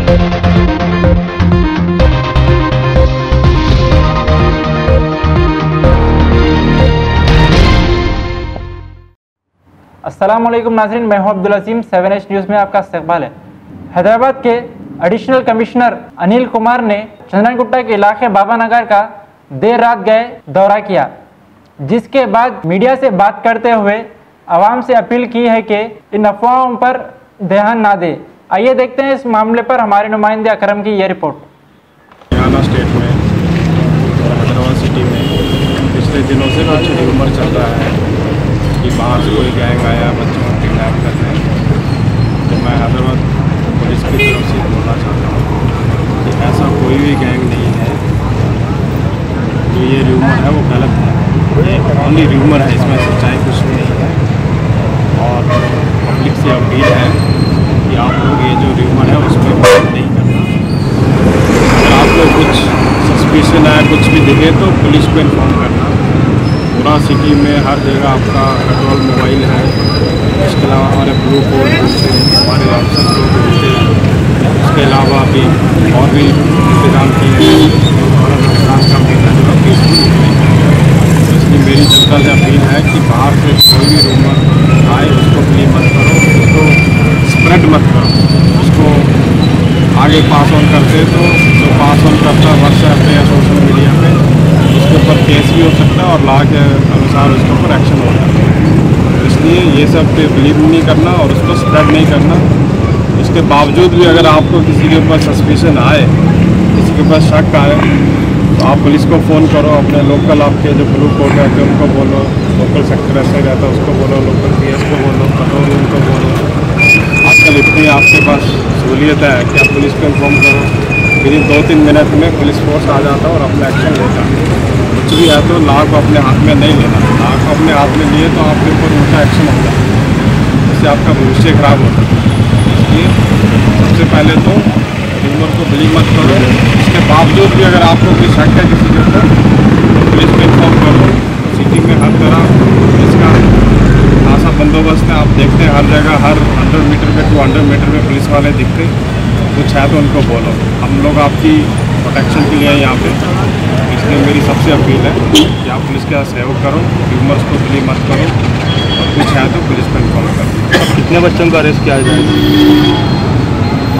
अस्सलाम वालेकुम नाज़रीन, मैं हूं अब्दुल अजीम। 7H न्यूज़ में आपका इस्तकबाल है। हैदराबाद के एडिशनल कमिश्नर अनिल कुमार ने चंदनगुट्टा के इलाके बाबा नगर का देर रात गए दौरा किया, जिसके बाद मीडिया से बात करते हुए आवाम से अपील की है कि इन अफवाहों पर ध्यान ना दे। आइए देखते हैं इस मामले पर हमारे नुमाइंदे अकरम की यह रिपोर्ट। हरियाणा स्टेट में हैदराबाद सिटी में पिछले दिनों से कुछ र्यूमर चल रहा है कि बाहर से कोई गैंग आया बच्चों को किडनैप करने। तो मैं हैदराबाद पुलिस की तरफ से बोलना चाहता हूँ कि ऐसा कोई भी गैंग नहीं है। जो ये र्यूमर है वो गलत है, ये ओनली र्यूमर है, इसमें सच्चाई कुछ नहीं है। और पब्लिक से अपील है कि आप लोग ये जो र्यूमर है उस पर बात नहीं करना। अगर आपको कुछ सस्पिशन है, कुछ भी दिखे तो पुलिस को इन्फॉर्म करना। पूरा सिटी में हर जगह आपका पेट्रोल मोबाइल है। इसके अलावा हमारे ब्लू कोड हमारे ऑफिसर लोग होते हैं। उसके अलावा भी और भी इंतजाम किए हैं और रात का महीना जो पीसफुल है। इसलिए मेरी जनता से अपील है कि बाहर से कोई भी रूमर आए उसको बिलीव मत करो, उसको स्प्रेड मत करो। उसको आगे पास ऑन करते तो जो पास ऑन करता है व्हाट्सएप पे या सोशल मीडिया पे, उसके ऊपर केस भी हो सकता है और लॉ के अनुसार उसके ऊपर एक्शन हो सकता है। इसलिए ये सब पे बिलीव नहीं करना और उसको स्प्रेड नहीं करना। इसके बावजूद भी अगर आपको किसी के ऊपर सस्पिशन आए, किसी के ऊपर शक आए, तो आप पुलिस को फ़ोन करो। अपने लोकल आपके जो ब्लू कोड रहते हैं उनको बोलो, लोकल सेक्टर ऐसे रहता है उसको बोलो, लोकल PS को बोलो, कंट्रोल रूम को बोलो। आजकल इतनी आपके पास सहूलियत है कि आप पुलिस को इन्फॉर्म करो, विद इन 2-3 मिनट में पुलिस फोर्स आ जाता है और अपना एक्शन लेता है। कुछ भी है तो लॉ को अपने हाथ में नहीं लेना। लॉ को अपने हाथ में लिए तो आपके ऊपर उल्टा एक्शन होता है, इससे आपका भविष्य खराब होता है। इसलिए सबसे पहले तो र्यूमर को बिलीव मत करो। इसके बावजूद भी अगर आपको कोई शक है किसी के ऊपर तो पुलिस को इन्फॉर्म करो। सिटी में हर तरह पुलिस का खासा बंदोबस्त है। आप देखते हैं हर जगह, हर 100 मीटर में 200 मीटर में पुलिस वाले दिखते। कुछ है तो उनको बोलो, हम लोग आपकी प्रोटेक्शन के लिए हैं यहाँ पे। इसलिए मेरी सबसे अपील है कि आप पुलिस का सहयोग करो, र्यूमर्स को बिलीव मत करो और कुछ है तो पुलिस को इन्फॉर्म करो। कितने बच्चों का अरेस्ट किया जाएगा?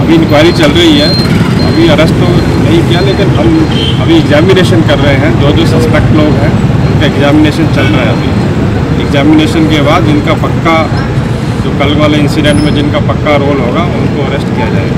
अभी इंक्वायरी चल रही है, अभी अरेस्ट तो नहीं किया, लेकिन हम अभी एग्जामिनेशन कर रहे हैं। जो सस्पेक्ट लोग हैं उनका एग्जामिनेशन चल रहा है। अभी एग्जामिनेशन के बाद जिनका पक्का, जो कल वाले इंसिडेंट में जिनका पक्का रोल होगा, उनको अरेस्ट किया जाएगा।